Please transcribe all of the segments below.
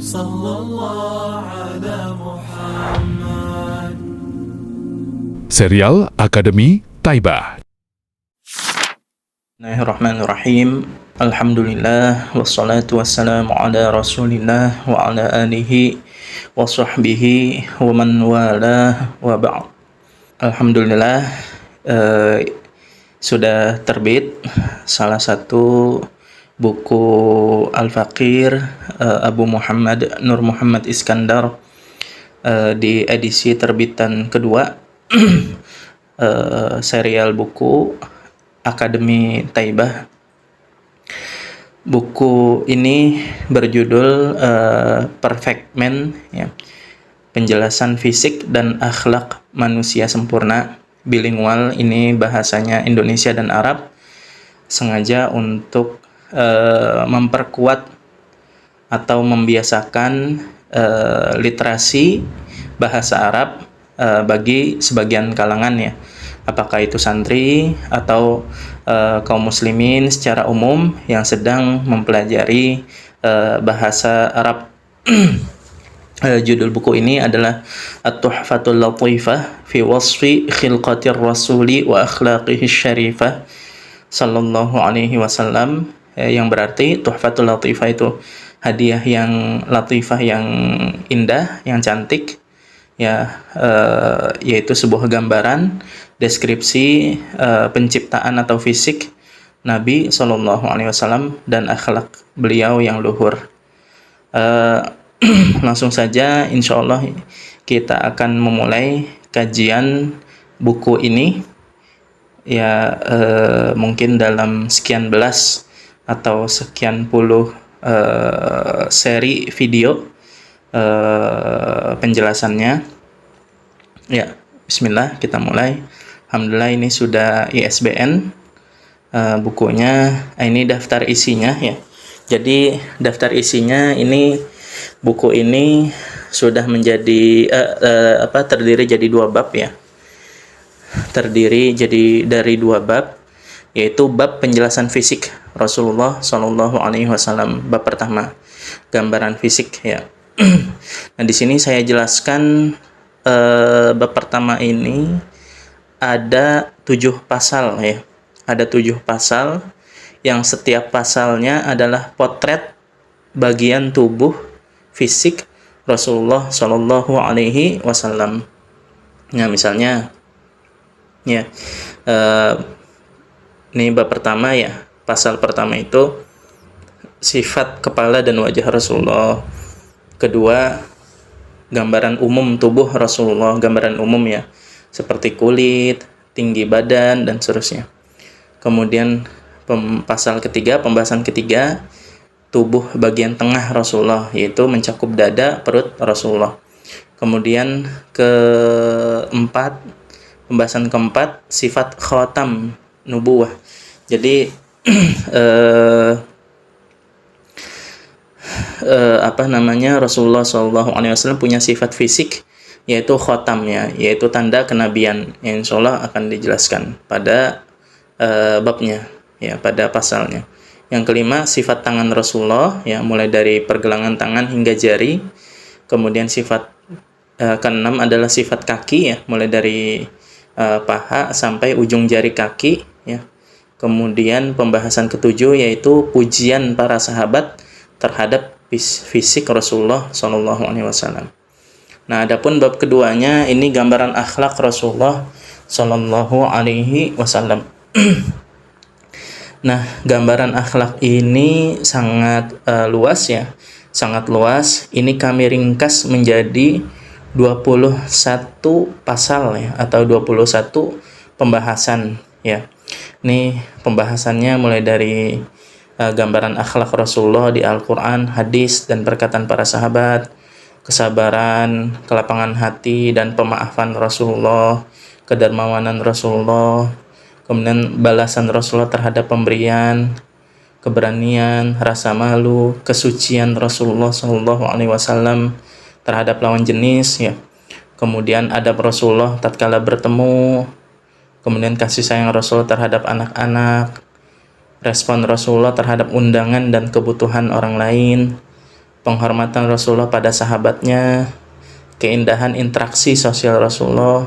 Sallallahu ala Muhammad. Serial Akademi Taibah. Bismillahirrahmanirrahim. Alhamdulillah wassalatu wassalamu ala Rasulillah wa ala alihi wa sahbihi wa man walah wa ba'd. Alhamdulillah sudah terbit salah satu buku Al-Faqir Abu Muhammad Nur Muhammad Iskandar di edisi terbitan kedua serial buku Akademi Taibah. Buku ini berjudul Perfect Man, ya, penjelasan fisik dan akhlak manusia sempurna. Bilingual, ini bahasanya Indonesia dan Arab, sengaja untuk memperkuat atau membiasakan literasi bahasa Arab bagi sebagian kalangan, ya, apakah itu santri atau kaum muslimin secara umum yang sedang mempelajari bahasa Arab. Judul buku ini adalah At-Tuhfatul Latifah fi Wasfi Khilqatir Rasuli wa Akhlaqihi Syarifah sallallahu alaihi wasallam, yang berarti Tuhfatul Latifah itu hadiah yang latifah, yang indah, yang cantik, ya, yaitu sebuah gambaran deskripsi penciptaan atau fisik Nabi sallallahu alaihi wasallam dan akhlak beliau yang luhur. Langsung saja, insya Allah kita akan memulai kajian buku ini, ya, mungkin dalam sekian belas atau sekian puluh seri video penjelasannya. Ya, bismillah, kita mulai. Alhamdulillah, ini sudah ISBN bukunya. Ini daftar isinya, ya. Jadi dari buku ini sudah menjadi terdiri jadi dua bab, ya. Terdiri jadi dari dua bab, yaitu bab penjelasan fisik Rasulullah Shallallahu Alaihi Wasallam. Bab pertama, gambaran fisik, ya. Nah, di sini saya jelaskan bab pertama ini ada 7 pasal, ya. Ada 7 pasal yang setiap pasalnya adalah potret bagian tubuh fisik Rasulullah Shallallahu Alaihi Wasallam. Nah, misalnya, ya, ini bab pertama, ya. Pasal pertama itu sifat kepala dan wajah Rasulullah. Kedua, gambaran umum tubuh Rasulullah, gambaran umum, ya, seperti kulit, tinggi badan, dan seterusnya. Kemudian pembahasan ketiga, tubuh bagian tengah Rasulullah, yaitu mencakup dada, perut Rasulullah. Kemudian pembahasan keempat, sifat khatam nubuwah. Jadi Rasulullah SAW punya sifat fisik, yaitu khotamnya, yaitu tanda kenabian, yang insya Allah akan dijelaskan pada babnya, ya, pada pasalnya. Yang kelima, sifat tangan Rasulullah, ya, mulai dari pergelangan tangan hingga jari. Kemudian sifat keenam adalah sifat kaki, ya, mulai dari paha sampai ujung jari kaki, ya. Kemudian pembahasan ketujuh yaitu pujian para sahabat terhadap fisik Rasulullah Shallallahu Alaihi Wasallam. Nah, adapun bab keduanya ini gambaran akhlak Rasulullah Shallallahu Alaihi Wasallam. Nah, gambaran akhlak ini sangat luas, ya, sangat luas. Ini kami ringkas menjadi 21 pasal, ya, atau 21 pembahasan, ya. Ini pembahasannya mulai dari gambaran akhlak Rasulullah di Al-Quran, hadis, dan perkataan para sahabat, kesabaran, kelapangan hati, dan pemaafan Rasulullah, kedermawanan Rasulullah, kemudian balasan Rasulullah terhadap pemberian, keberanian, rasa malu, kesucian Rasulullah SAW terhadap lawan jenis, ya. Kemudian adab Rasulullah tatkala bertemu, kemudian kasih sayang Rasulullah terhadap anak-anak, respon Rasulullah terhadap undangan dan kebutuhan orang lain, penghormatan Rasulullah pada sahabatnya, keindahan interaksi sosial Rasulullah,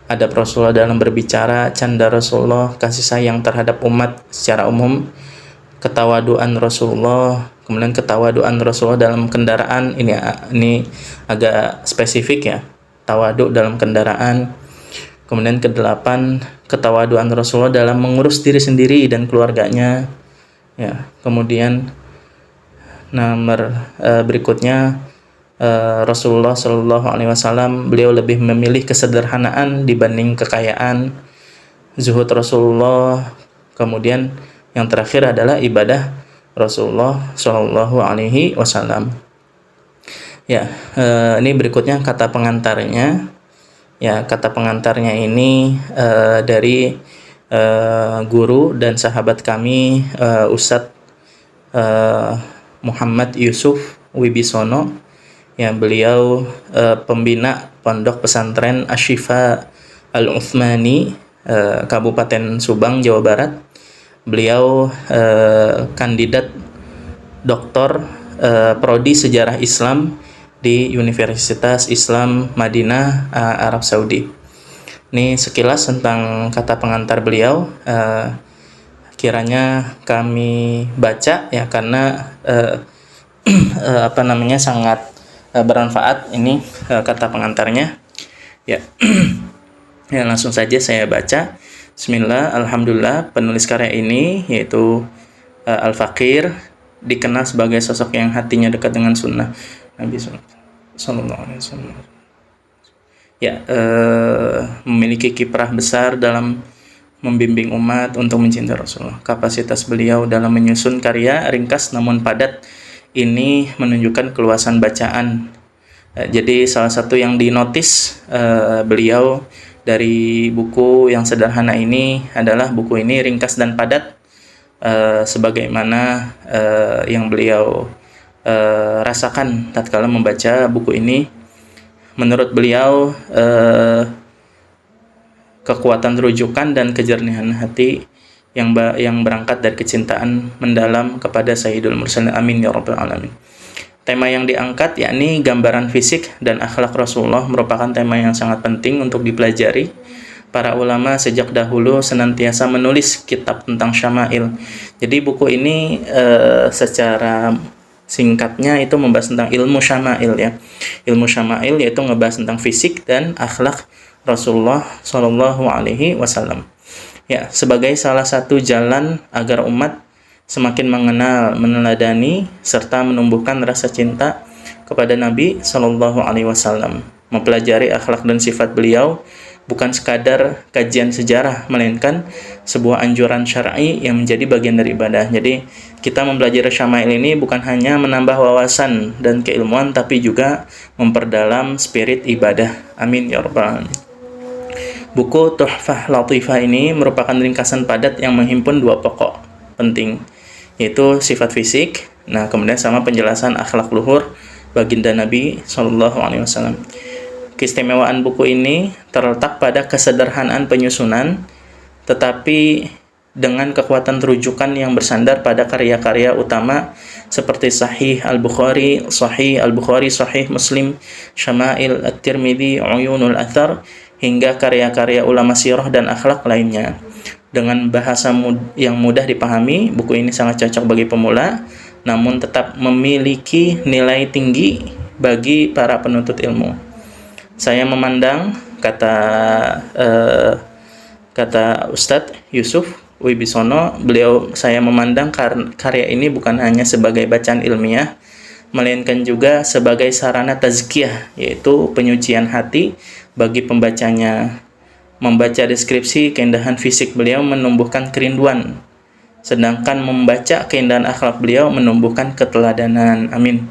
adab Rasulullah dalam berbicara, canda Rasulullah, kasih sayang terhadap umat secara umum, ketawaduan Rasulullah, kemudian ketawaduan Rasulullah dalam kendaraan, ini agak spesifik ya, tawadu dalam kendaraan. Kemudian kedelapan, ketawaduan Rasulullah dalam mengurus diri sendiri dan keluarganya. Ya, kemudian nomor berikutnya, Rasulullah Shallallahu Alaihi Wasallam beliau lebih memilih kesederhanaan dibanding kekayaan. Zuhud Rasulullah. Kemudian yang terakhir adalah ibadah Rasulullah Shallallahu Alaihi Wasallam. Ya, ini berikutnya kata pengantarnya. Ya, kata pengantarnya ini dari guru dan sahabat kami, Ustadz Muhammad Yusuf Wibisono. Ya, beliau pembina Pondok Pesantren Asy-Syifa Al-Utsmani, Kabupaten Subang, Jawa Barat. Beliau kandidat doktor prodi Sejarah Islam di Universitas Islam Madinah, Arab Saudi. Ini sekilas tentang kata pengantar beliau. Kiranya kami baca ya, karena sangat bermanfaat ini kata pengantarnya. Ya, ya langsung saja saya baca. Bismillah, alhamdulillah. Penulis karya ini yaitu Al-Faqir, dikenal sebagai sosok yang hatinya dekat dengan sunnah Nabi Sallallahu Alaihi Wasallam. Ya, memiliki kiprah besar dalam membimbing umat untuk mencintai Rasulullah. Kapasitas beliau dalam menyusun karya ringkas namun padat ini menunjukkan keluasan bacaan. Jadi salah satu yang dinotis beliau dari buku yang sederhana ini adalah buku ini ringkas dan padat, sebagaimana yang beliau rasakan tatkala membaca buku ini. Menurut beliau, kekuatan rujukan dan kejernihan hati yang berangkat dari kecintaan mendalam kepada Sayyidul Mursalin, amin ya rabbal alamin. Tema yang diangkat yakni gambaran fisik dan akhlak Rasulullah merupakan tema yang sangat penting untuk dipelajari. Para ulama sejak dahulu senantiasa menulis kitab tentang syama'il. Jadi buku ini secara singkatnya itu membahas tentang ilmu syama'il ya. Ilmu syama'il yaitu ngebahas tentang fisik dan akhlak Rasulullah Shallallahu Alaihi Wasallam. Ya, sebagai salah satu jalan agar umat semakin mengenal, meneladani serta menumbuhkan rasa cinta kepada Nabi Shallallahu Alaihi Wasallam. Mempelajari akhlak dan sifat beliau bukan sekadar kajian sejarah, melainkan sebuah anjuran syar'i yang menjadi bagian dari ibadah. Jadi kita mempelajari syama'il ini bukan hanya menambah wawasan dan keilmuan, tapi juga memperdalam spirit ibadah. Amin ya rabbal alamin. Buku Tuhfah Latifah ini merupakan ringkasan padat yang menghimpun dua pokok penting, yaitu sifat fisik, kemudian sama penjelasan akhlak luhur baginda Nabi Shallallahu Alaihi Wasallam. Keistimewaan buku ini terletak pada kesederhanaan penyusunan, tetapi dengan kekuatan rujukan yang bersandar pada karya-karya utama seperti Sahih Al-Bukhari, Sahih Muslim, Syama'il At-Tirmidzi, Uyunul Athar, hingga karya-karya ulama sirah dan akhlak lainnya. Dengan bahasa yang mudah dipahami, buku ini sangat cocok bagi pemula, namun tetap memiliki nilai tinggi bagi para penuntut ilmu. Saya memandang, kata Ustadz Yusuf Wibisono, saya memandang karya ini bukan hanya sebagai bacaan ilmiah, melainkan juga sebagai sarana tazkiyah, yaitu penyucian hati bagi pembacanya. Membaca deskripsi keindahan fisik beliau menumbuhkan kerinduan, sedangkan membaca keindahan akhlak beliau menumbuhkan keteladanan. Amin.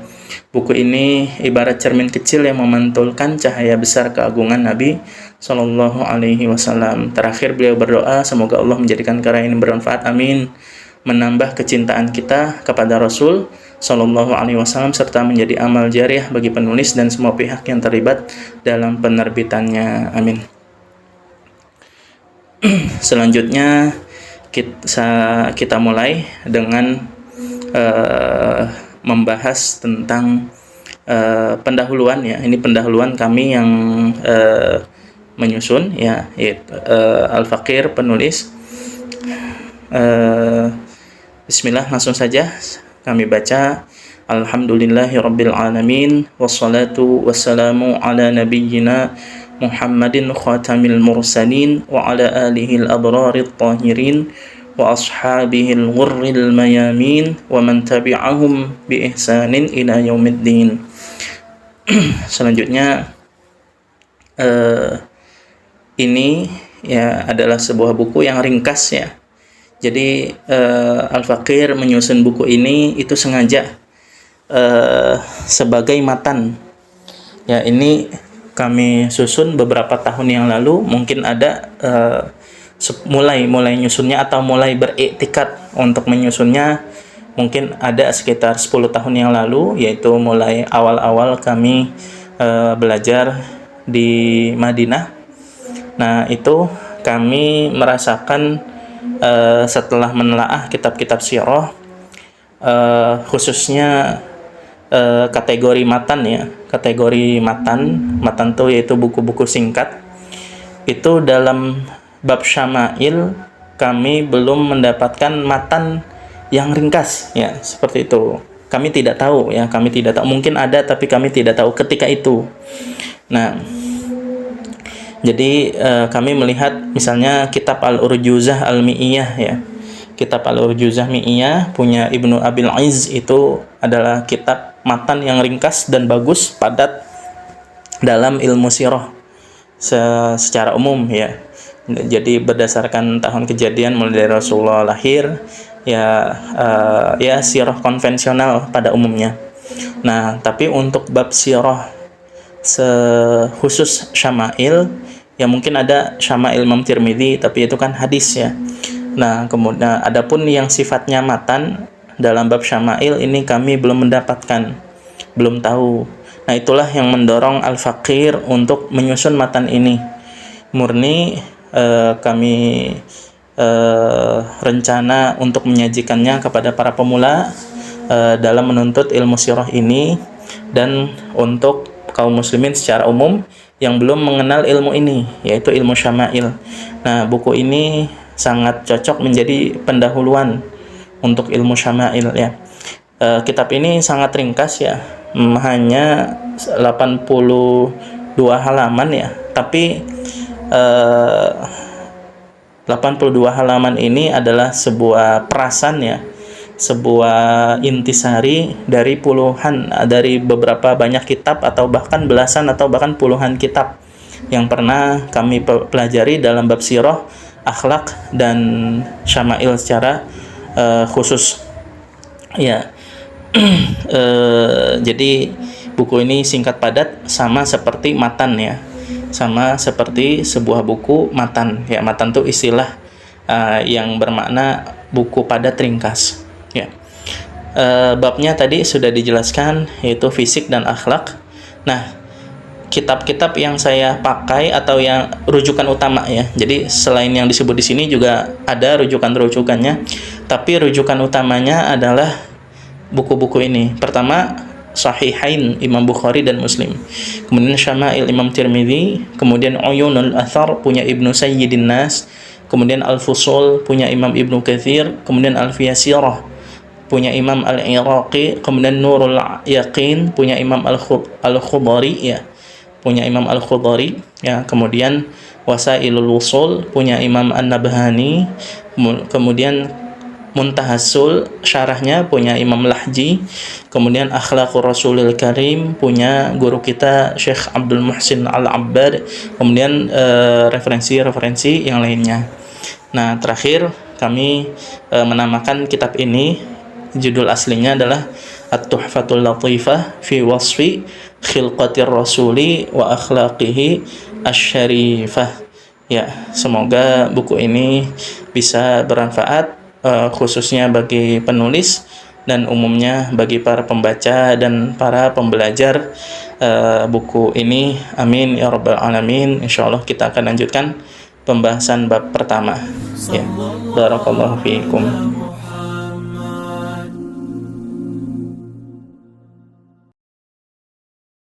Buku ini ibarat cermin kecil yang memantulkan cahaya besar keagungan Nabi Shallallahu Alaihi Wasallam. Terakhir beliau berdoa, semoga Allah menjadikan karya ini bermanfaat. Amin. Menambah kecintaan kita kepada Rasul Shallallahu Alaihi Wasallam serta menjadi amal jariah bagi penulis dan semua pihak yang terlibat dalam penerbitannya. Amin. Selanjutnya kita mulai dengan membahas tentang pendahuluan ya. Ini pendahuluan kami yang menyusun ya, Al-Faqir penulis. Bismillah, langsung saja kami baca. Alhamdulillahirabbil alamin wassalatu wassalamu ala nabiyyina Muhammadin khatamil mursalin wa ala alihi al-abrarit tahirin wa ashabihil ghurril mayamin wa man tabi'ahum bi ihsanin ila yaumiddin. Selanjutnya ini ya adalah sebuah buku yang ringkas ya. Jadi Al-Faqir menyusun buku ini itu sengaja sebagai matan. Ya, ini kami susun beberapa tahun yang lalu. Mungkin ada mulai nyusunnya atau mulai beriktikad untuk menyusunnya mungkin ada sekitar 10 tahun yang lalu, yaitu mulai awal-awal kami belajar di Madinah. Nah, itu kami merasakan setelah menelaah kitab-kitab sirah, khususnya kategori matan ya, kategori matan itu yaitu buku-buku singkat. Itu dalam bab syama'il kami belum mendapatkan matan yang ringkas ya, seperti itu. Kami tidak tahu, mungkin ada tapi kami tidak tahu ketika itu. Nah, jadi kami melihat misalnya kitab Al-Urjuzah Al-Mi'iyah ya. Kitab Al-Urjuzah Mi'iyah punya Ibnu Abil Izz itu adalah kitab matan yang ringkas dan bagus, padat dalam ilmu sirah secara umum ya. Jadi berdasarkan tahun kejadian mulai dari Rasulullah lahir ya, sirah konvensional pada umumnya. Nah, tapi untuk bab sirah khusus syama'il ya, mungkin ada syama'il Imam Tirmidzi tapi itu kan hadis ya. Nah, kemudian adapun yang sifatnya matan dalam bab syama'il ini kami belum mendapatkan, belum tahu. Nah, itulah yang mendorong Al-Faqir untuk menyusun matan ini. Murni kami rencana untuk menyajikannya kepada para pemula dalam menuntut ilmu sirah ini, dan untuk kaum muslimin secara umum yang belum mengenal ilmu ini, yaitu ilmu syama'il. Nah, buku ini sangat cocok menjadi pendahuluan untuk ilmu syama'il ya. Kitab ini sangat ringkas ya, hanya 82 halaman ya, tapi 82 halaman ini adalah sebuah perasan ya, sebuah intisari dari beberapa banyak kitab, atau bahkan belasan atau bahkan puluhan kitab yang pernah kami pelajari dalam bab sirah, akhlak dan syama'il secara khusus ya. Jadi buku ini singkat padat, sama seperti matan ya, sama seperti sebuah buku matan ya. Matan itu istilah yang bermakna buku padat ringkas ya. Babnya tadi sudah dijelaskan, yaitu fisik dan akhlak. Nah, kitab-kitab yang saya pakai atau yang rujukan utama ya. Jadi selain yang disebut di sini juga ada rujukan-rujukannya, tapi rujukan utamanya adalah buku-buku ini. Pertama, Sahihain Imam Bukhari dan Muslim, kemudian Syama'il Imam Tirmidzi, kemudian Uyunul Athar punya Ibnu Sayyidin Nas, kemudian Al-Fusul punya Imam Ibnu Katsir, kemudian Alfiyah Sirah punya Imam Al-Iraqi, kemudian Nurul Yaqin punya Imam Al-Khudari ya, punya Imam Al-Khudari ya, kemudian Wasailul Wusul punya Imam An-Nabhani, kemudian Muntahasul syarahnya punya Imam Lahji, kemudian Akhlaqur Rasulil Karim punya guru kita Syekh Abdul Muhsin Al-Abbad, kemudian referensi-referensi yang lainnya. Nah, terakhir kami menamakan kitab ini, judul aslinya adalah At-Tuhfatul Latifah fi Wasfi Khilqatir Rasuli wa Akhlaqihi Asy-Syarifah. Ya, semoga buku ini bisa bermanfaat khususnya bagi penulis dan umumnya bagi para pembaca dan para pembelajar buku ini. Amin ya rabbal alamin. Insyaallah kita akan lanjutkan pembahasan bab pertama ya. Barakallahu fiikum.